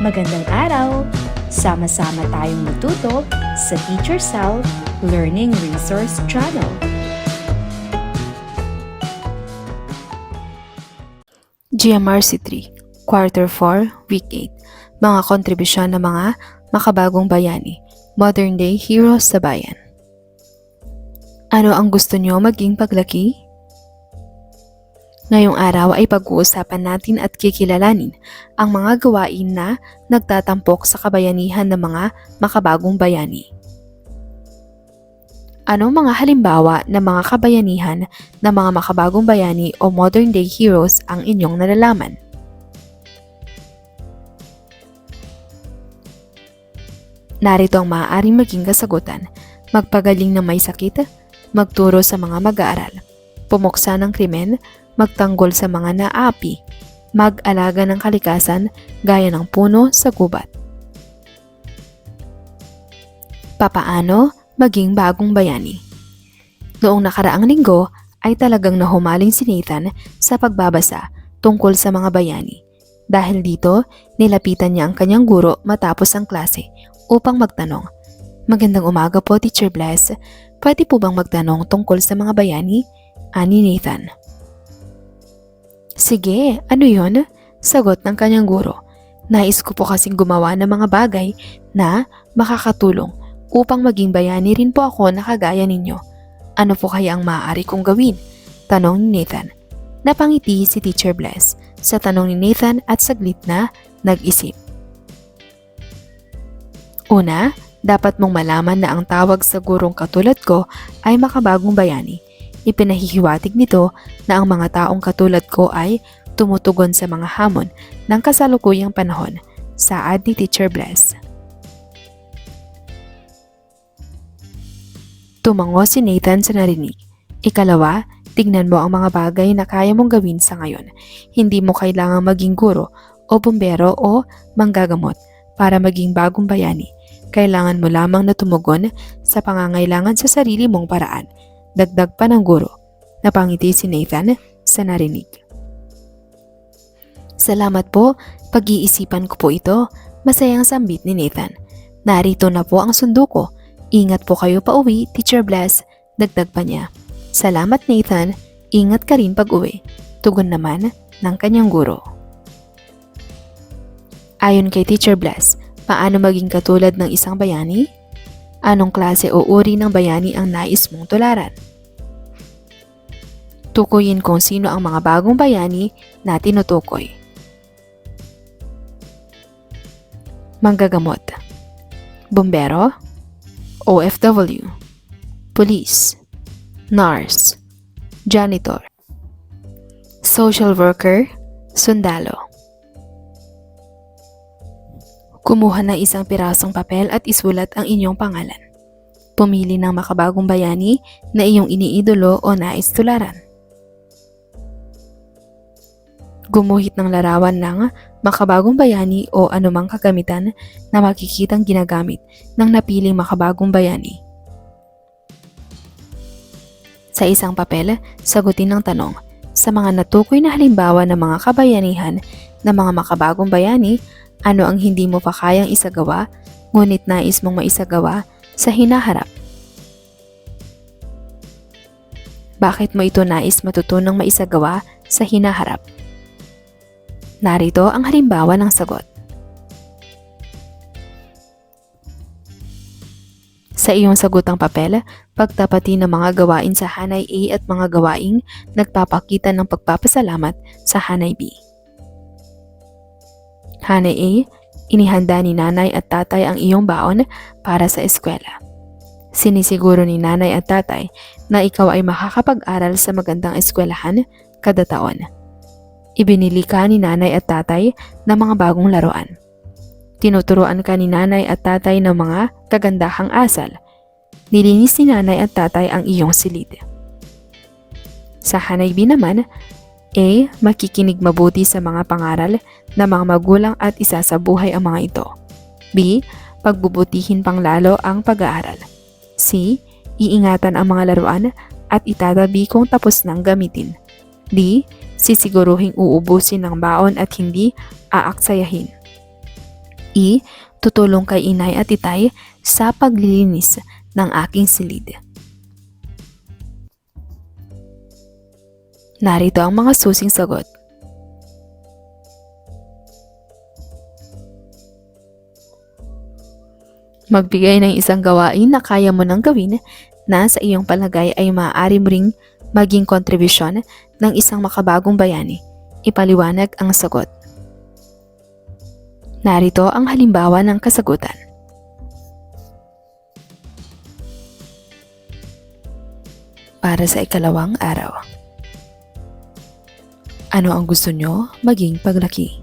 Magandang araw! Sama-sama tayong matuto sa Teacher Sal Learning Resource Channel. GMRC 3, Quarter 4, Week 8. Mga kontribusyon ng mga makabagong bayani, Modern Day Heroes sa Bayan. Ano ang gusto nyo maging paglaki? Ngayong araw ay pag-uusapan natin at kikilalanin ang mga gawain na nagtatampok sa kabayanihan ng mga makabagong bayani. Anong mga halimbawa ng mga kabayanihan ng mga makabagong bayani o modern day heroes ang inyong nalalaman? Narito ang maaaring maging kasagutan: magpagaling ng may sakit, magturo sa mga mag-aaral, pumuksa ng krimen, magtanggol sa mga naapi, mag-alaga ng kalikasan gaya ng puno sa gubat. Papaano maging bagong bayani? Noong nakaraang linggo ay talagang nahumaling si Nathan sa pagbabasa tungkol sa mga bayani. Dahil dito, nilapitan niya ang kanyang guro matapos ang klase upang magtanong, "Magandang umaga po, Teacher Bless. Pwede po bang magtanong tungkol sa mga bayani?" Ani Nathan. "Sige, ano yun?" Sagot ng kanyang guro. "Nais ko po kasing gumawa ng mga bagay na makakatulong upang maging bayani rin po ako na kagaya ninyo. Ano po kaya ang maaari kong gawin?" Tanong ni Nathan. Napangiti si Teacher Bless sa tanong ni Nathan at saglit na nag-isip. Una, dapat mong malaman na ang tawag sa gurong katulad ko ay makabagong bayani. Ipinahihiwatig nito na ang mga taong katulad ko ay tumutugon sa mga hamon ng kasalukuyang panahon, saad ni Teacher Bless. Tumango si Nathan sa narinig. Ikalawa, tignan mo ang mga bagay na kaya mong gawin sa ngayon. Hindi mo kailangang maging guro o bumbero o manggagamot para maging bagong bayani. Kailangan mo lamang na tumugon sa pangangailangan sa sarili mong paraan. Dagdag pa ng guro. Napangiti si Nathan sa narinig. "Salamat po, pag-iisipan ko po ito." Masayang sambit ni Nathan. "Narito na po ang sundo ko. Ingat po kayo pauwi, Teacher Bless." Dagdag pa niya. "Salamat Nathan, ingat ka rin pag-uwi." Tugon naman ng kanyang guro. Ayon kay Teacher Bless, paano maging katulad ng isang bayani? Anong klase o uri ng bayani ang nais mong tularan? Tukuyin kung sino ang mga bagong bayani na tinutukoy. Manggagamot, bumbero, OFW, police, nurse, janitor, social worker, sundalo. Kumuha ng isang pirasong papel at isulat ang inyong pangalan. Pumili ng makabagong bayani na iyong iniidolo o nais tularan. Gumuhit ng larawan ng makabagong bayani o anumang kagamitan na makikitang ginagamit ng napiling makabagong bayani. Sa isang papel, sagutin ng tanong, sa mga natukoy na halimbawa ng mga kabayanihan ng mga makabagong bayani, ano ang hindi mo pa kayang isagawa, ngunit nais mong maisagawa sa hinaharap? Bakit mo ito nais matutunang maisagawa sa hinaharap? Narito ang halimbawa ng sagot. Sa iyong sagutang papel, pagtapatin ng mga gawain sa hanay A at mga gawaing nagpapakita ng pagpapasalamat sa hanay B. Hanay A, inihanda ni nanay at tatay ang iyong baon para sa eskwela. Sinisiguro ni nanay at tatay na ikaw ay makakapag-aral sa magandang eskwelahan kada taon. Ibinili ka ni nanay at tatay ng mga bagong laruan. Tinuturuan ka ni nanay at tatay ng mga kagandahang asal. Nilinis ni nanay at tatay ang iyong silid. Sa hanay B naman, A. Makikinig mabuti sa mga pangaral ng mga magulang at isasabuhay ang mga ito. B. Pagbubutihin pang lalo ang pag-aaral. C. Iingatan ang mga laruan at itatabi kung tapos nang gamitin. D. Sisiguruhing uubusin ng baon at hindi aaksayahin. E. Tutulong kay inay at itay sa paglilinis ng aking silid. Narito ang mga susing sagot. Magbigay ng isang gawain na kaya mo nang gawin na sa iyong palagay ay maaari mo ring maging kontribusyon ng isang makabagong bayani. Ipaliwanag ang sagot. Narito ang halimbawa ng kasagutan. Para sa ikalawang araw. Ano ang gusto nyo maging paglaki?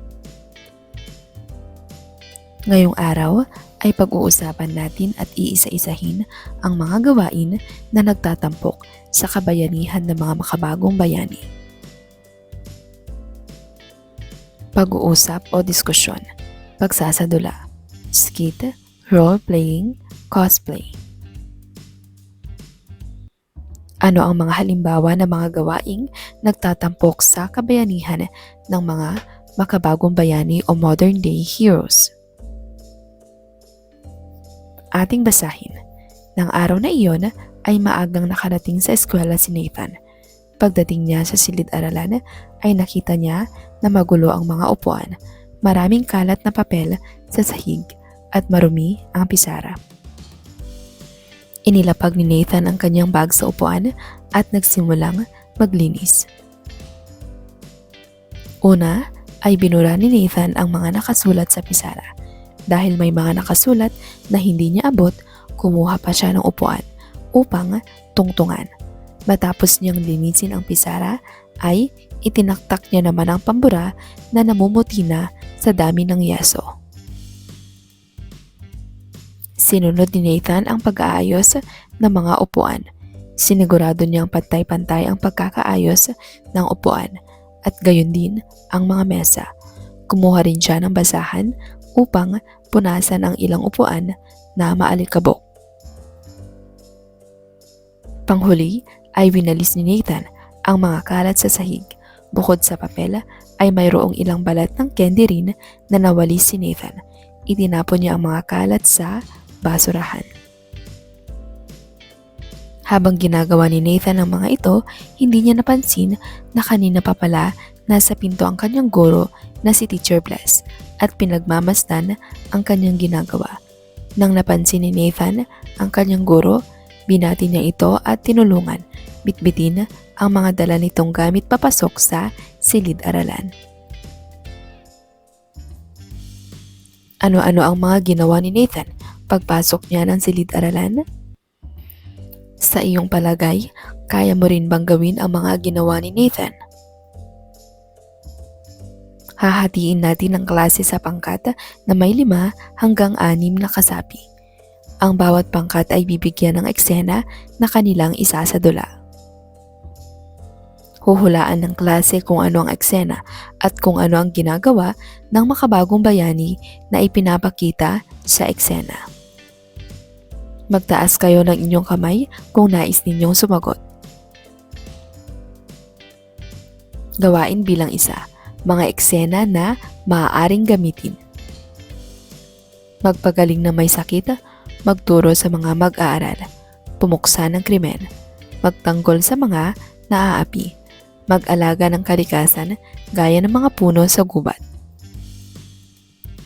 Ngayong araw ay pag-uusapan natin at iisa-isahin ang mga gawain na nagtatampok sa kabayanihan ng mga makabagong bayani. Pag-uusap o diskusyon, pagsasadula, skit, role-playing, cosplay. Ano ang mga halimbawa ng mga gawaing nagtatampok sa kabayanihan ng mga makabagong bayani o modern-day heroes? Ating basahin. Nang araw na iyon ay maagang nakarating sa eskwela si Nathan. Pagdating niya sa silid-aralan ay nakita niya na magulo ang mga upuan, maraming kalat na papel sa sahig at marumi ang pisara. Inilapag ni Nathan ang kanyang bag sa upuan at nagsimulang maglinis. Una ay binura ni Nathan ang mga nakasulat sa pisara. Dahil may mga nakasulat na hindi niya abot, kumuha pa siya ng upuan upang tungtungan. Matapos niyang linisin ang pisara, ay itinaktak niya naman ang pambura na namumuti na sa dami ng yaso. Sinunod ni Nathan ang pag-aayos ng mga upuan. Sinigurado niyang pantay-pantay ang pagkakaayos ng upuan at gayon din ang mga mesa. Kumuha rin siya ng basahan upang punasan ang ilang upuan na maalikabok. Panghuli ay winalis ni Nathan ang mga kalat sa sahig. Bukod sa papel ay mayroong ilang balat ng candy rin na nawalis si Nathan. Itinapon niya ang mga kalat sa basurahan. Habang ginagawa ni Nathan ang mga ito, hindi niya napansin na kanina pa pala nasa pinto ang kanyang guro na si Teacher Bless at pinagmamasdan ang kanyang ginagawa. Nang napansin ni Nathan ang kanyang guro, binati niya ito at tinulungan bitbitin ang mga dala nitong gamit papasok sa silid-aralan. Ano-ano ang mga ginawa ni Nathan pagpasok niya ng silid-aralan? Sa iyong palagay, kaya mo rin bang gawin ang mga ginawa ni Nathan? Hahatiin natin ang klase sa pangkat na may 5 hanggang 6 na kasapi. Ang bawat pangkat ay bibigyan ng eksena na kanilang isasadula. Huhulaan ng klase kung ano ang eksena at kung ano ang ginagawa ng makabagong bayani na ipinapakita sa eksena. Magtaas kayo ng inyong kamay kung nais ninyong sumagot. Gawain bilang 1. Mga eksena na maaaring gamitin. Magpagaling na may sakit, magturo sa mga mag-aaral, pumuksa ng krimen, magtanggol sa mga naaapi, mag-alaga ng kalikasan gaya ng mga puno sa gubat.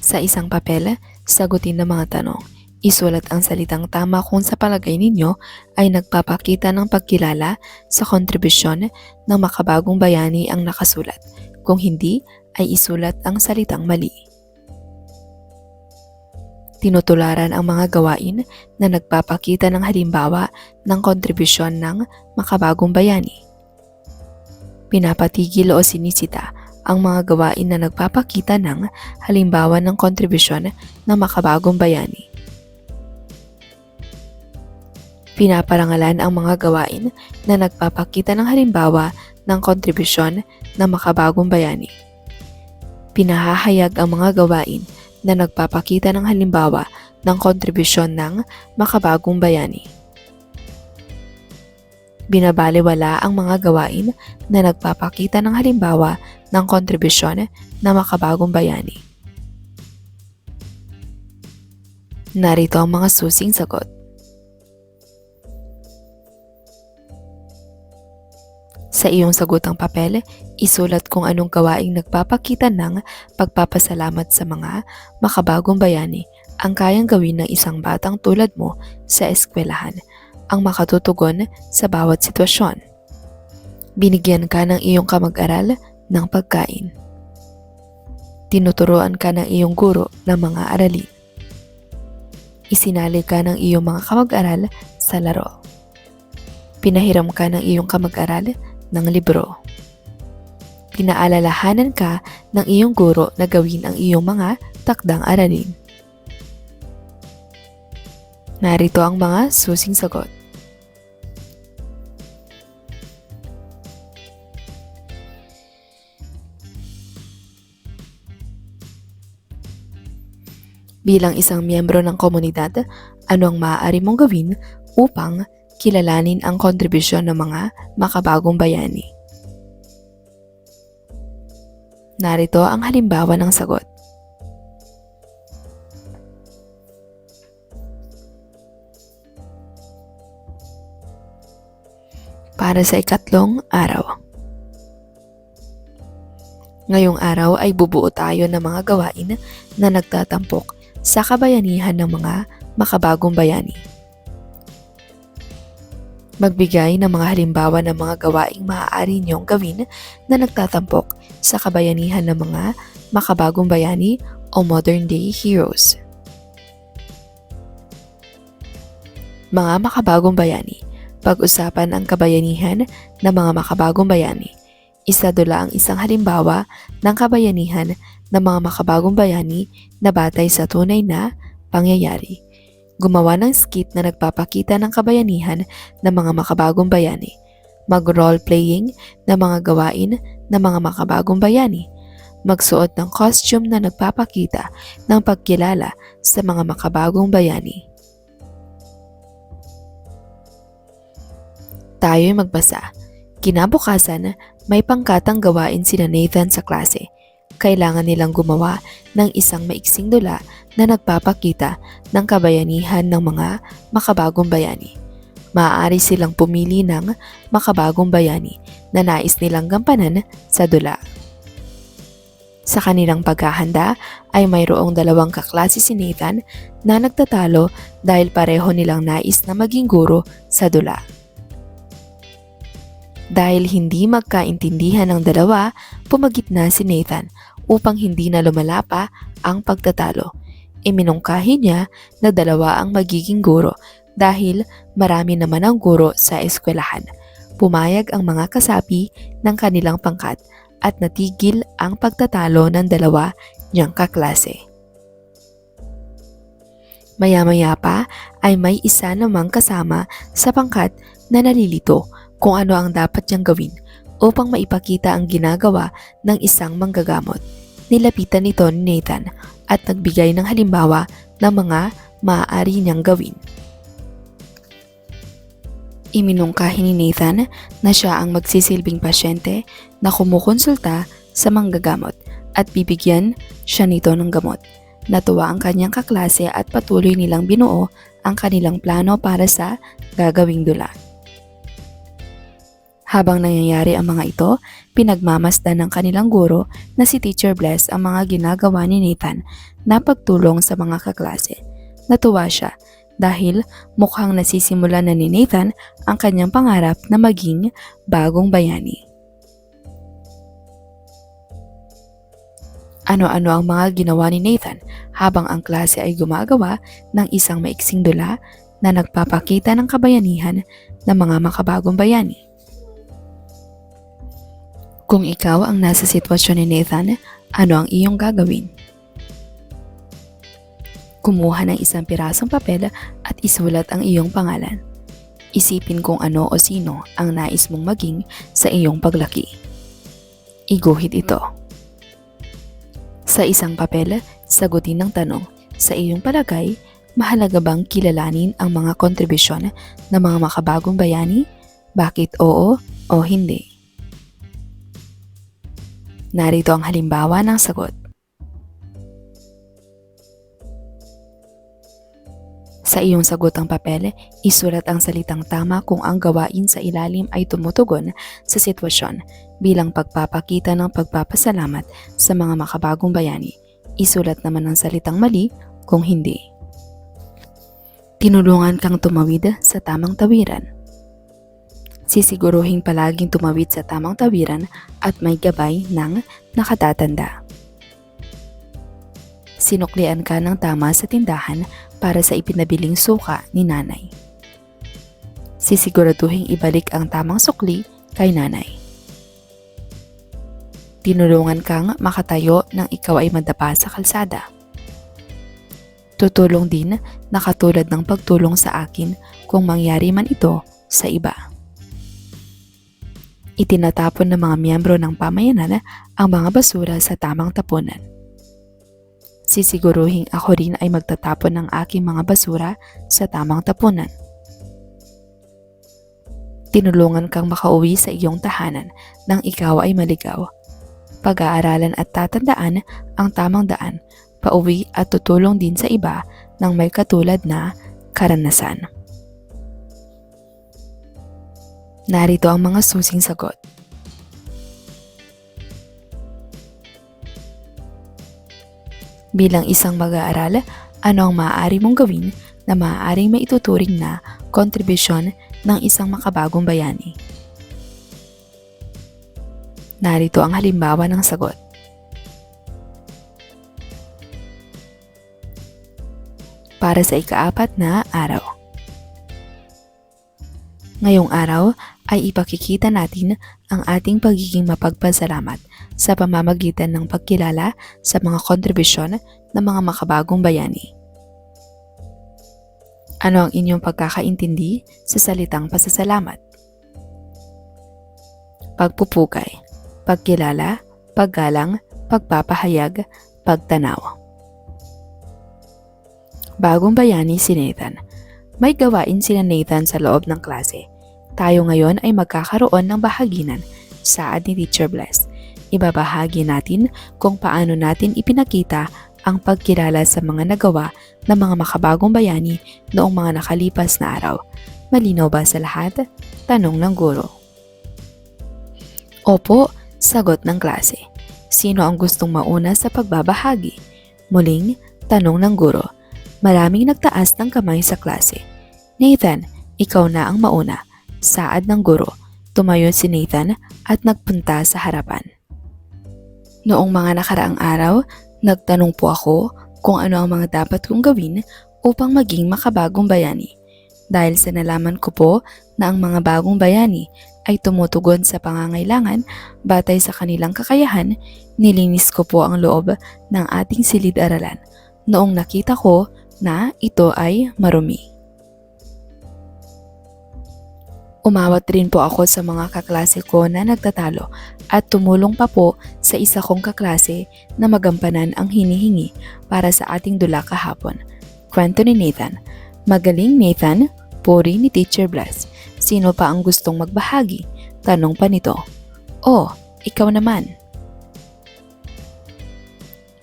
Sa isang papel, sagutin ng mga tanong. Isulat ang salitang tama kung sa palagay ninyo ay nagpapakita ng pagkilala sa kontribusyon ng makabagong bayani ang nakasulat. Kung hindi, ay isulat ang salitang mali. Tinutularan ang mga gawain na nagpapakita ng halimbawa ng kontribusyon ng makabagong bayani. Pinapatigil o sinisita ang mga gawain na nagpapakita ng halimbawa ng kontribusyon ng makabagong bayani. Pinaparangalan ang mga gawain na nagpapakita ng halimbawa ng kontribusyon ng makabagong bayani. Pinahahayag ang mga gawain na nagpapakita ng halimbawa ng kontribusyon ng makabagong bayani. Binabalewala ang mga gawain na nagpapakita ng halimbawa ng kontribusyon ng makabagong bayani. Narito ang mga susing sagot. Sa iyong sagutang papel, isulat kung anong gawaing nagpapakita ng pagpapasalamat sa mga makabagong bayani ang kayang gawin ng isang batang tulad mo sa eskwelahan, ang makatutugon sa bawat sitwasyon. Binigyan ka ng iyong kamag-aral ng pagkain. Tinuturoan ka ng iyong guro ng mga aralin. Isinali ka ng iyong mga kamag-aral sa laro. Pinahiram ka ng iyong kamag-aral ng libro. Pinaalalahanan ka ng iyong guro na gawin ang iyong mga takdang aralin. Narito ang mga susing sagot. Bilang isang miyembro ng komunidad, ano ang maaari mong gawin upang kilalanin ang kontribusyon ng mga makabagong bayani? Narito ang halimbawa ng sagot. Para sa ikatlong araw. Ngayong araw ay bubuo tayo ng mga gawain na nagtatampok sa kabayanihan ng mga makabagong bayani. Magbigay ng mga halimbawa ng mga gawaing maaari niyong gawin na nagtatampok sa kabayanihan ng mga makabagong bayani o modern day heroes. Mga makabagong bayani. Pag-usapan ang kabayanihan ng mga makabagong bayani. Isadula ang isang halimbawa ng kabayanihan ng mga makabagong bayani na batay sa tunay na pangyayari. Gumawa ng skit na nagpapakita ng kabayanihan ng mga makabagong bayani. Mag-role-playing ng mga gawain ng mga makabagong bayani. Magsuot ng costume na nagpapakita ng pagkilala sa mga makabagong bayani. Tayo'y magbasa. Kinabukasan, may pangkatang gawain sina Nathan sa klase. Kailangan nilang gumawa ng isang maiksing dula na nagpapakita ng kabayanihan ng mga makabagong bayani. Maaari silang pumili ng makabagong bayani na nais nilang gampanan sa dula. Sa kanilang paghahanda ay mayroong dalawang kaklase si Nathan na nagtatalo dahil pareho nilang nais na maging guro sa dula. Dahil hindi magkaintindihan ng dalawa, pumagitna si Nathan upang hindi na lumala pa ang pagtatalo. Iminungkahi niya na dalawa ang magiging guro dahil marami naman ang guro sa eskwelahan. Pumayag ang mga kasapi ng kanilang pangkat at natigil ang pagtatalo ng dalawa niyang kaklase. Maya-maya pa ay may isa namang kasama sa pangkat na nalilito kung ano ang dapat niyang gawin upang maipakita ang ginagawa ng isang manggagamot. Nilapitan ito ni Nathan at nagbigay ng halimbawa ng mga maaari niyang gawin. Iminungkahi ni Nathan na siya ang magsisilbing pasyente na kumukonsulta sa manggagamot at bibigyan siya nito ng gamot. Natuwa ang kanyang kaklase at patuloy nilang binuo ang kanilang plano para sa gagawing dula. Habang nangyayari ang mga ito, pinagmamasdan ng kanilang guro na si Teacher Bless ang mga ginagawa ni Nathan na pagtulong sa mga kaklase. Natuwa siya dahil mukhang nasisimula na ni Nathan ang kanyang pangarap na maging bagong bayani. Ano-ano ang mga ginawa ni Nathan habang ang klase ay gumagawa ng isang maiksing dula na nagpapakita ng kabayanihan ng mga makabagong bayani? Kung ikaw ang nasa sitwasyon ni Nathan, ano ang iyong gagawin? Kumuha ng isang pirasong papel at isulat ang iyong pangalan. Isipin kung ano o sino ang nais mong maging sa iyong paglaki. Iguhit ito. Sa isang papel, sagutin ng tanong, sa iyong palagay, mahalaga bang kilalanin ang mga kontribusyon ng mga makabagong bayani? Bakit oo o hindi? Narito ang halimbawa ng sagot. Sa iyong sagotang papel, isulat ang salitang tama kung ang gawain sa ilalim ay tumutugon sa sitwasyon bilang pagpapakita ng pagpapasalamat sa mga makabagong bayani. Isulat naman ang salitang mali kung hindi. Tinulungan kang tumawid sa tamang tawiran. Sisiguruhin palaging tumawid sa tamang tawiran at may gabay ng nakatatanda. Sinuklian ka ng tama sa tindahan para sa ipinabiling suka ni nanay. Sisiguraduhin ibalik ang tamang sukli kay nanay. Tinulungan kang makatayo nang ikaw ay madapa sa kalsada. Tutulong din na katulad ng pagtulong sa akin kung mangyari man ito sa iba. Itinatapon ng mga miyembro ng pamayanan ang mga basura sa tamang tapunan. Sisiguruhin ako rin ay magtatapon ng aking mga basura sa tamang tapunan. Tinulungan kang makauwi sa iyong tahanan nang ikaw ay maligaw. Pag-aaralan at tatandaan ang tamang daan, pauwi at tutulong din sa iba ng may katulad na karanasan. Narito ang mga susing sagot. Bilang isang mag-aaral, ano ang maaari mong gawin na maaaring maituturing na kontribusyon ng isang makabagong bayani? Narito ang halimbawa ng sagot. Para sa ika-4 na araw. Ngayong araw ay ipakikita natin ang ating pagiging mapagpasalamat sa pamamagitan ng pagkilala sa mga kontribusyon ng mga makabagong bayani. Ano ang inyong pagkakaintindi sa salitang pasasalamat? Pagpupugay, pagkilala, paggalang, pagpapahayag, pagtanaw. Bagong bayani si Nathan. May gawain sina Nathan sa loob ng klase. Tayo ngayon ay magkakaroon ng bahaginan, saad ni Teacher Bless. Ibabahagi natin kung paano natin ipinakita ang pagkilala sa mga nagawa ng mga makabagong bayani noong mga nakalipas na araw. Malinaw ba sa lahat? Tanong ng guro. Opo, sagot ng klase. Sino ang gustong mauna sa pagbabahagi? Muling, tanong ng guro. Maraming nagtaas ng kamay sa klase. Nathan, ikaw na ang mauna. Saad ng guro. Tumayo si Nathan at nagpunta sa harapan. Noong mga nakaraang araw, nagtanong po ako kung ano ang mga dapat kong gawin upang maging makabagong bayani. Dahil sa nalaman ko po na ang mga bagong bayani ay tumutugon sa pangangailangan batay sa kanilang kakayahan, nilinis ko po ang loob ng ating silid-aralan noong nakita ko na ito ay marumi. Umawat rin po ako sa mga kaklase ko na nagtatalo at tumulong pa po sa isa kong kaklase na magampanan ang hinihingi para sa ating dula kahapon. Kwento ni Nathan. Magaling Nathan, puri ni Teacher Bless. Sino pa ang gustong magbahagi? Tanong pa nito. Oh, ikaw naman.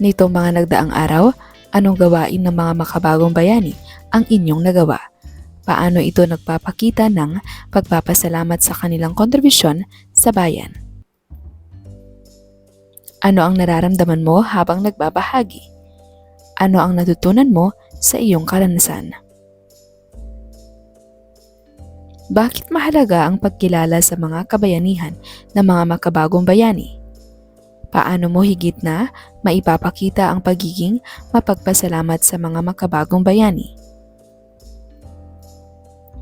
Nitong mga nagdaang araw, anong gawain ng mga makabagong bayani ang inyong nagawa? Paano ito nagpapakita ng pagpapasalamat sa kanilang kontribusyon sa bayan? Ano ang nararamdaman mo habang nagbabahagi? Ano ang natutunan mo sa iyong karanasan? Bakit mahalaga ang pagkilala sa mga kabayanihan ng mga makabagong bayani? Paano mo higit na maipapakita ang pagiging mapagpasalamat sa mga makabagong bayani?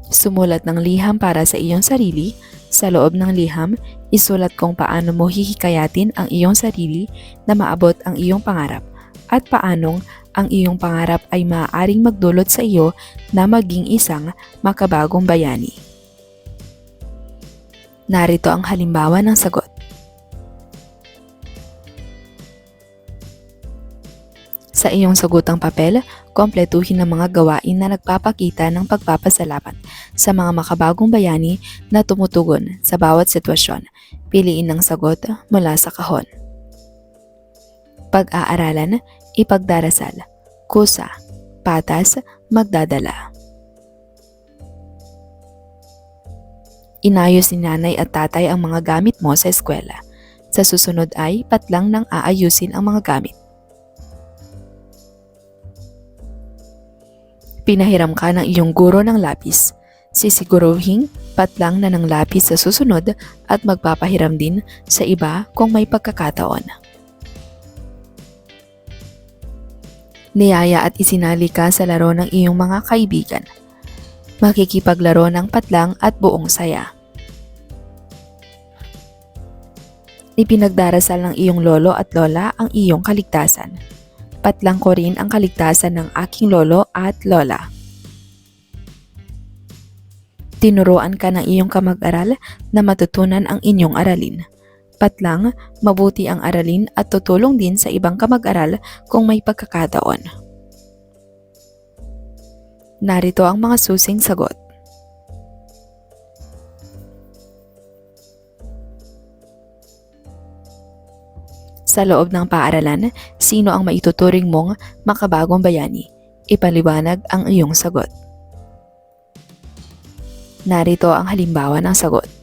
Sumulat ng liham para sa iyong sarili. Sa loob ng liham, isulat kung paano mo hihikayatin ang iyong sarili na maabot ang iyong pangarap at paanong ang iyong pangarap ay maaaring magdulot sa iyo na maging isang makabagong bayani. Narito ang halimbawa ng sagot. Sa iyong sagutang papel, kompletuhin ang mga gawain na nagpapakita ng pagpapasalamat sa mga makabagong bayani na tumutugon sa bawat sitwasyon. Piliin ang sagot mula sa kahon. Pag-aaralan, ipagdarasal, kusa, patas, magdadala. Inayos ni nanay at tatay ang mga gamit mo sa eskwela. Sa susunod ay patlang nang aayusin ang mga gamit. Pinahiram ka ng iyong guro ng lapis. Sisiguruhin patlang na ng lapis sa susunod at magpapahiram din sa iba kung may pagkakataon. Niyaya at isinali ka sa laro ng iyong mga kaibigan. Makikipaglaro ng patlang at buong saya. Ipinagdarasal ng iyong lolo at lola ang iyong kaligtasan. Patlang ko rin ang kaligtasan ng aking lolo at lola. Tinuruan ka ng iyong kamag-aral na matutunan ang inyong aralin. Patlang, mabuti ang aralin at tutulong din sa ibang kamag-aral kung may pagkakataon. Narito ang mga susing sagot. Sa loob ng paaralan, sino ang maituturing mong makabagong bayani? Ipaliwanag ang iyong sagot. Narito ang halimbawa ng sagot.